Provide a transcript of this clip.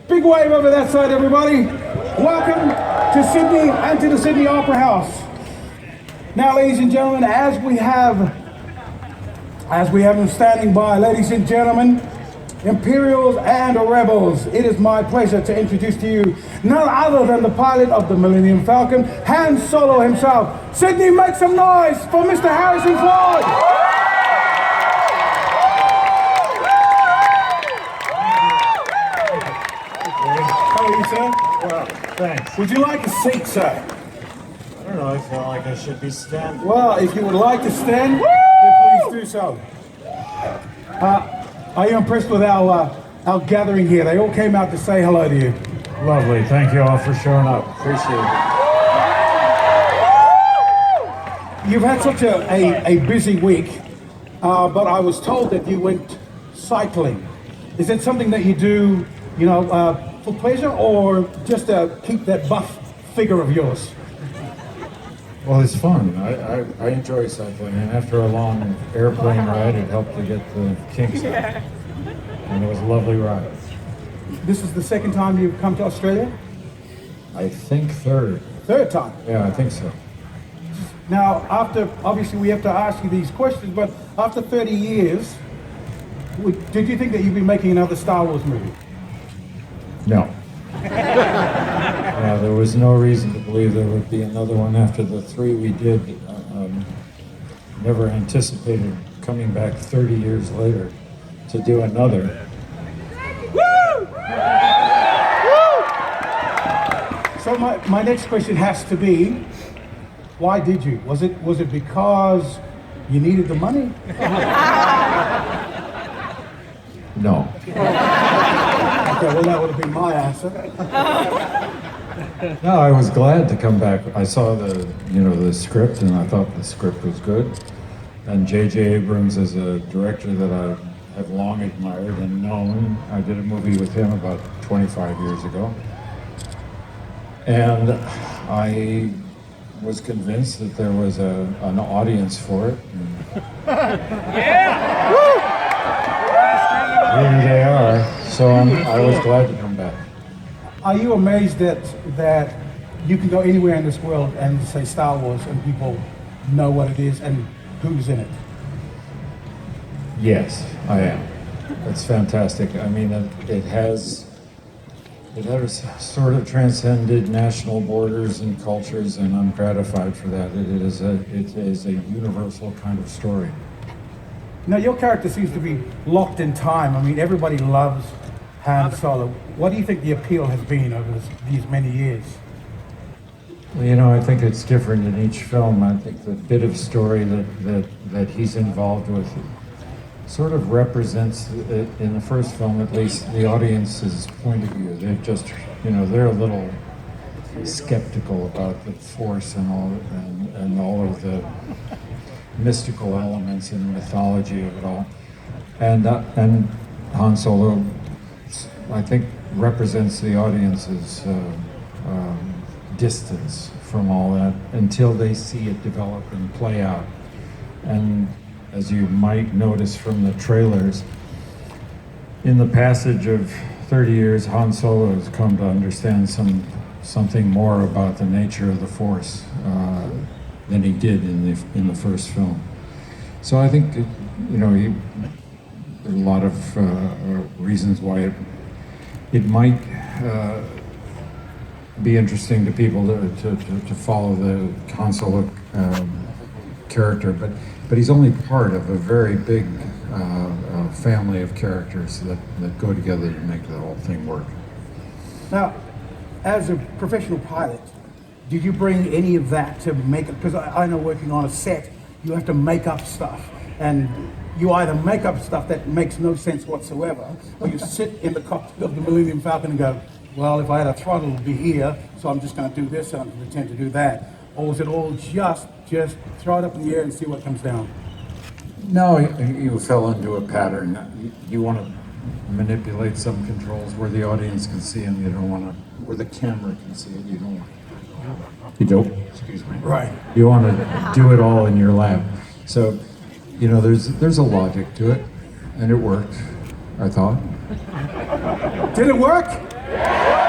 Big wave over that side, everybody. Welcome to Sydney and to the Sydney Opera House. Now, ladies and gentlemen, as we have them standing by, ladies and gentlemen, Imperials and Rebels, it is my pleasure to introduce to you none other than the pilot of the Millennium Falcon, Han Solo himself. Sydney, make some noise for Mr. Harrison Ford! How are you, sir? Well, thanks. Would you like a seat, sir? I don't know, I feel like I should be standing. Well, if you would like to stand, then please do so. Are you impressed with our gathering here? They all came out to say hello to you. Lovely, thank you all for showing up. Appreciate it. You've had such a busy week, but I was told that you went cycling. Is it something that you do, for pleasure, or just to keep that buff figure of yours? Well, it's fun. I enjoy cycling, and after a long airplane ride, it helped to get the kinks out. And it was a lovely ride. This is the second time you've come to Australia? I think third. Third time? Yeah, I think so. Now, obviously we have to ask you these questions, but after 30 years, did you think that you'd be making another Star Wars movie? No. There was no reason to believe there would be another one after the three we did. Never anticipated coming back 30 years later to do another. Woo! So my next question has to be, why did you? Was it because you needed the money? No. Okay, well that would have been my answer. No, I was glad to come back. I saw the script, and I thought the script was good. And J.J. Abrams is a director that I have long admired and known. I did a movie with him about 25 years ago. And I was convinced that there was an audience for it. Yeah! Woo! Here they are. So I was glad to come back. Are you amazed that you can go anywhere in this world and say Star Wars and people know what it is and who's in it? Yes, I am. It's fantastic. I mean, it has sort of transcended national borders and cultures, and I'm gratified for that. It is a universal kind of story. Now, your character seems to be locked in time. I mean, everybody loves Han Solo. What do you think the appeal has been over these many years? Well, I think it's different in each film. I think the bit of story that he's involved with sort of represents, in the first film at least, the audience's point of view. They've just, they're a little skeptical about the Force and all of the mystical elements and mythology of it all. And Han Solo, I think, represents the audience's distance from all that until they see it develop and play out. And as you might notice from the trailers, in the passage of 30 years, Han Solo has come to understand something more about the nature of the Force than he did in the first film. So I think there are a lot of reasons why it might be interesting to people to follow the Han Solo character, but he's only part of a very big family of characters that go together to make the whole thing work. Now, as a professional pilot, did you bring any of that to make it? Because I know working on a set, you have to make up stuff, and you either make up stuff that makes no sense whatsoever, or you sit in the cockpit of the Millennium Falcon and go, well, if I had a throttle, it would be here, so I'm just going to do this and I'm going to pretend to do that. Or was it all just throw it up in the air and see what comes down? No, you fell into a pattern. You want to manipulate some controls where the audience can see them. You don't want to, where the camera can see it. You don't. Excuse me. Right. You want to do it all in your lap. So, there's a logic to it, and it worked, I thought. Did it work? Yeah!